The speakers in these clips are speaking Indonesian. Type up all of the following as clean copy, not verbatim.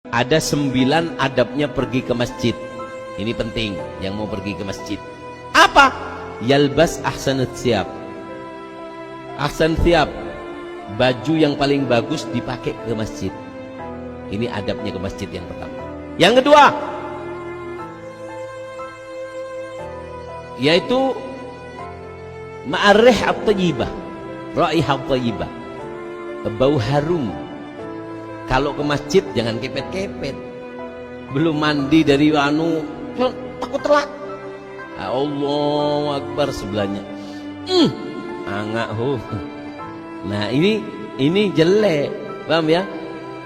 Ada 9 adabnya pergi ke masjid. Ini penting yang mau pergi ke masjid. Apa? Yalbas ahsanut thiyab. Ahsan thiyab, baju yang paling bagus dipakai ke masjid. Ini adabnya ke masjid yang pertama. Yang kedua, yaitu ma'arih at-tayyibah, raihah at-tayyibah, bau harum. Kalau ke masjid jangan kepet-kepet. Belum mandi dari takut telat. Allahu Akbar sebelahnya. Angak ho. Nah, ini jelek. Paham ya?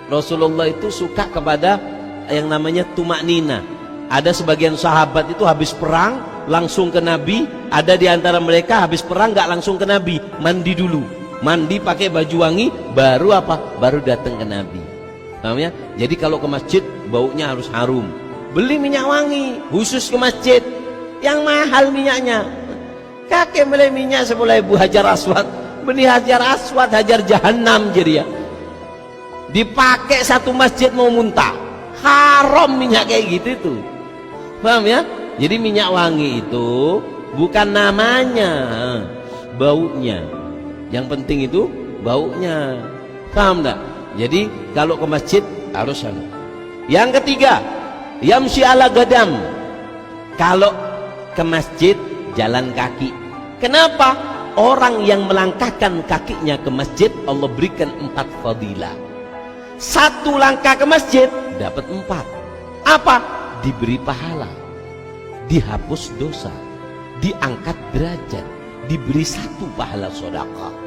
Rasulullah itu suka kepada yang namanya tumaknina. Ada sebagian sahabat itu habis perang langsung ke Nabi, ada di antara mereka habis perang nggak langsung ke Nabi, mandi dulu. Mandi pakai baju wangi, baru apa? Baru datang ke Nabi. Paham ya? Jadi kalau ke masjid baunya harus harum. Beli minyak wangi khusus ke masjid, yang mahal minyaknya. Kakek beli minyak 10.000 hajar aswad, beli hajar aswad, hajar jahanam jadi ya. Dipakai satu masjid mau muntah, haram minyak kayak gitu itu. Paham ya? Jadi minyak wangi itu bukan namanya, baunya. Yang penting itu baunya. Paham enggak? Jadi kalau ke masjid harus sana. Yang ketiga, yamshi ala gadam. Kalau ke masjid jalan kaki. Kenapa? Orang yang melangkahkan kakinya ke masjid Allah berikan 4 fadilah. 1 langkah ke masjid dapat 4. Apa? Diberi pahala, dihapus dosa, diangkat derajat, diberi 1 pahala sedekah.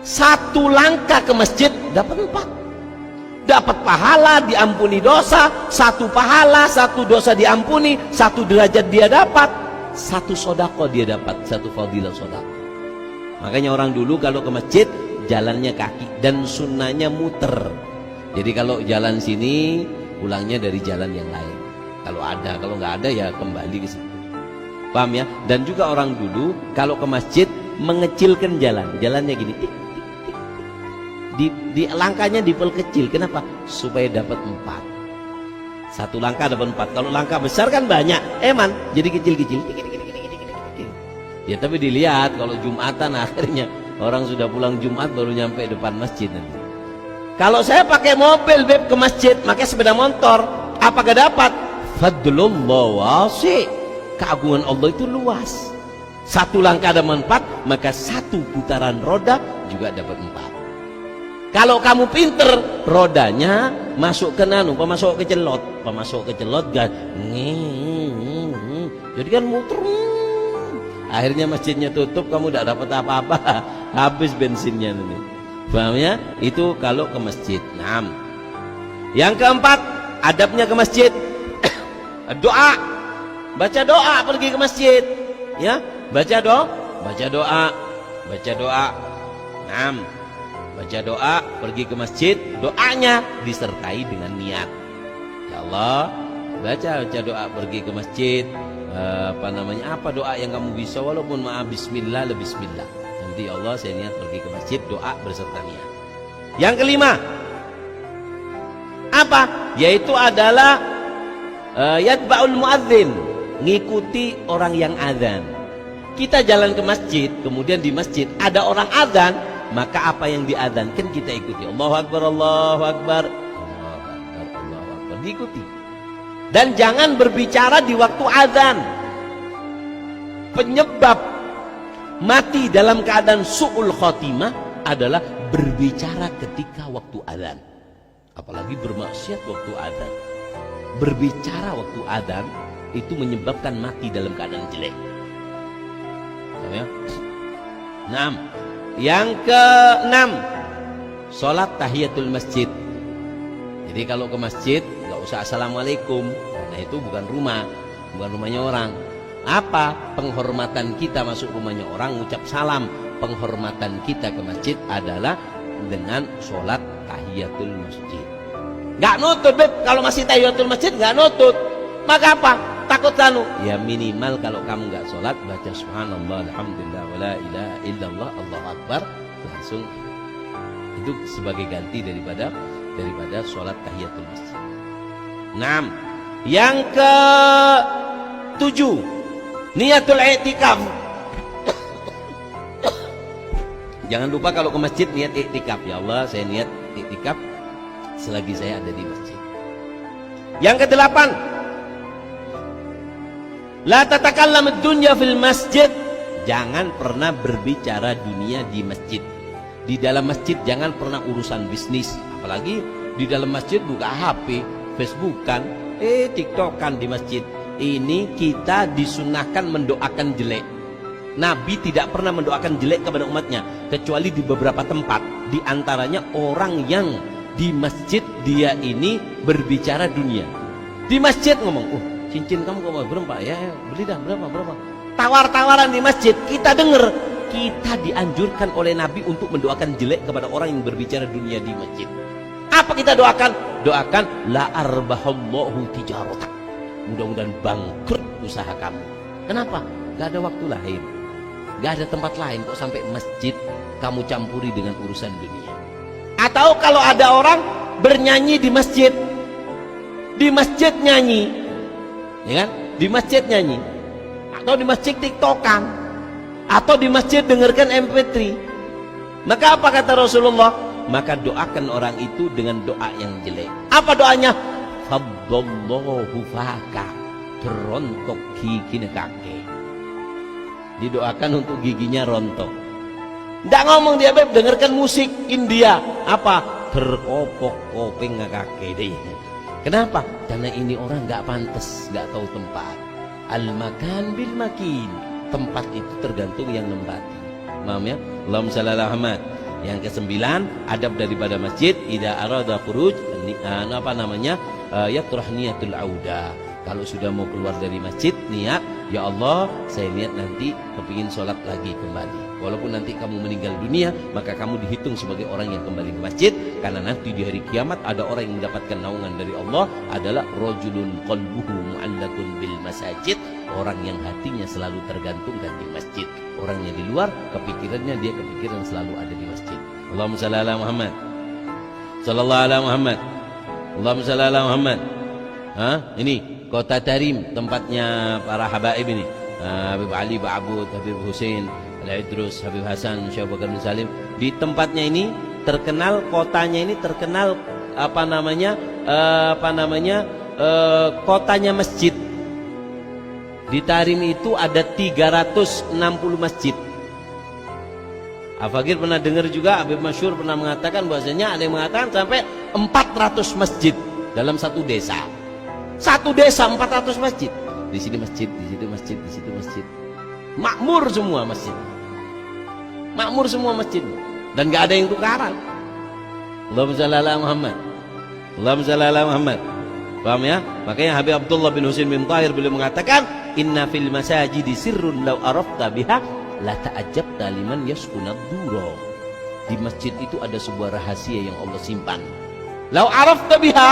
1 langkah ke masjid dapat 4. Dapat pahala, diampuni dosa, 1 pahala, 1 dosa diampuni, 1 derajat dia dapat, 1 sedekah dia dapat, 1 fadilah sedekah. Makanya orang dulu kalau ke masjid jalannya kaki dan sunnahnya muter. Jadi kalau jalan sini pulangnya dari jalan yang lain. Kalau ada, kalau nggak ada ya kembali ke situ. Paham ya? Dan juga orang dulu kalau ke masjid mengecilkan jalannya gini. Di langkahnya diperkecil. Kenapa? Supaya dapat 4. 1 langkah dapat 4. Kalau langkah besar kan banyak, jadi kecil-kecil. Ya tapi dilihat kalau Jumatan akhirnya orang sudah pulang Jumat baru nyampe depan masjid nanti. Kalau saya pakai mobil beb ke masjid, pakai sepeda motor, apa gak dapat? Fadlullah wasi'. Keagungan Allah itu luas. 1 langkah dapat 4, maka 1 putaran roda juga dapat 4. Kalau kamu pinter, rodanya masuk ke pemasok ke celot kan, jadi kan muter. Akhirnya masjidnya tutup, kamu tidak dapat apa-apa, habis bensinnya nanti. Paham ya? Itu kalau ke masjid. Nah, yang keempat, adabnya ke masjid. Doa, baca doa pergi ke masjid. Ya, baca doa. Nah, baca doa pergi ke masjid, doanya disertai dengan niat. Ya Allah, baca doa pergi ke masjid. Apa doa yang kamu bisa, walaupun maaf bismillah le bismillah. Nanti Allah saya niat pergi ke masjid, doa berserta niat. Yang kelima, apa? Yaitu adalah yatba'ul muadzin, ngikuti orang yang azan. Kita jalan ke masjid, kemudian di masjid ada orang azan, maka apa yang diadzankan kita ikuti. Allahu Akbar, Allahu Akbar, Allahu Akbar, Allahu Akbar, diikuti. Dan jangan berbicara di waktu azan. Penyebab mati dalam keadaan su'ul khotimah adalah berbicara ketika waktu azan. Apalagi bermaksiat waktu azan. Berbicara waktu azan itu menyebabkan mati dalam keadaan jelek. Ya? 6. Yang ke-6, sholat tahiyatul masjid. Jadi kalau ke masjid nggak usah assalamualaikum, nah itu bukan rumahnya orang. Apa? Penghormatan kita masuk rumahnya orang, ngucap salam. Penghormatan kita ke masjid adalah dengan sholat tahiyatul masjid. Nggak nutut beb, kalau masih tahiyatul masjid nggak nutut. Maka apa? Takut ya minimal kalau kamu nggak sholat baca subhanallah alhamdulillah wala ilaha illallah Allahu Akbar langsung. Itu sebagai ganti daripada daripada sholat tahiyatul masjid. 6. Yang ke 7, niatul i'tikaf. Jangan lupa kalau ke masjid niat i'tikaf. Ya Allah, saya niat i'tikaf selagi saya ada di masjid. Yang ke 8, la tatakallam ad-dunya fil masjid. Jangan pernah berbicara dunia di masjid. Di dalam masjid jangan pernah urusan bisnis. Apalagi di dalam masjid buka HP, Facebookan, TikTokan di masjid. Ini kita disunahkan mendoakan jelek. Nabi tidak pernah mendoakan jelek kepada umatnya, kecuali di beberapa tempat. Di antaranya orang yang di masjid dia ini berbicara dunia. Di masjid ngomong, cincin kamu kok berapa? Ya, beli dah berapa? Tawar-tawaran di masjid, kita dengar. Kita dianjurkan oleh Nabi untuk mendoakan jelek kepada orang yang berbicara dunia di masjid. Apa kita doakan? Doakan la arbahallahu tijaratan. Mudah-mudahan bangkrut usaha kamu. Kenapa? Gak ada waktu lain, gak ada tempat lain kok sampai masjid kamu campuri dengan urusan dunia. Atau kalau ada orang bernyanyi di masjid nyanyi, ya kan? Di masjid nyanyi, atau di masjid tiktokan, atau di masjid dengarkan MP3. Maka apa kata Rasulullah? Maka doakan orang itu dengan doa yang jelek. Apa doanya? Faddallahu faka, terontok gigi kaki. Didoakan untuk giginya rontok. Tidak ngomong dia, Beb, dengarkan musik India. Apa? Terkopok kopeng kaki deh. Kenapa? Karena ini orang nggak pantas, nggak tahu tempat. Al-makan bil makin. Tempat itu tergantung yang nempati. Paham ya? Allahumma shalli ala Muhammad. Yang ke-9, adab daripada masjid, idza arada khuruj, yatrah niyatul auda. Kalau sudah mau keluar dari masjid, niat, ya Allah, saya niat nanti kepingin sholat lagi kembali. Walaupun nanti kamu meninggal dunia, maka kamu dihitung sebagai orang yang kembali ke masjid. Karena nanti di hari kiamat ada orang yang mendapatkan naungan dari Allah, adalah rajulun qalbuhu mu'allaqun bil masajid. Orang yang hatinya selalu tergantungkan di masjid. Orangnya di luar, kepikirannya dia kepikiran selalu ada di masjid. Allahumma shalli ala Muhammad. Sallallahu ala Muhammad. Allahumma shalli ala Muhammad. Ini Kota Tarim, tempatnya para habaib ini. Habib Ali, Ba'abud, Habib Hussein, Al-Idrus, Habib Hasan, Syekh Bakar bin Salim. Di tempatnya ini terkenal, kotanya ini terkenal kotanya masjid. Di Tarim itu ada 360 masjid. Al-Fakir pernah dengar juga, Habib Masyur pernah mengatakan bahwasanya ada yang mengatakan sampai 400 masjid dalam satu desa. Satu desa 400 masjid. Di sini masjid, di situ masjid, di situ masjid. Makmur semua masjid. Makmur semua masjid. Dan gak ada yang tukaran. Allahumma shalli ala Muhammad. Allahumma shalli ala Muhammad. Paham ya? Makanya Habib Abdullah bin Husain bin Tahir beliau mengatakan, inna fil masajidi sirrun law arafta biha la ta'ajjabta liman yaskunad duro. Di masjid itu ada sebuah rahasia yang Allah simpan. Law arafta biha,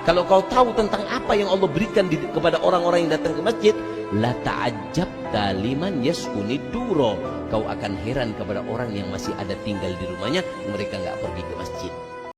kalau kau tahu tentang apa yang Allah berikan kepada orang-orang yang datang ke masjid, la ta'ajjabta liman yaskunid duro. Kau akan heran kepada orang yang masih ada tinggal di rumahnya, mereka nggak pergi ke masjid.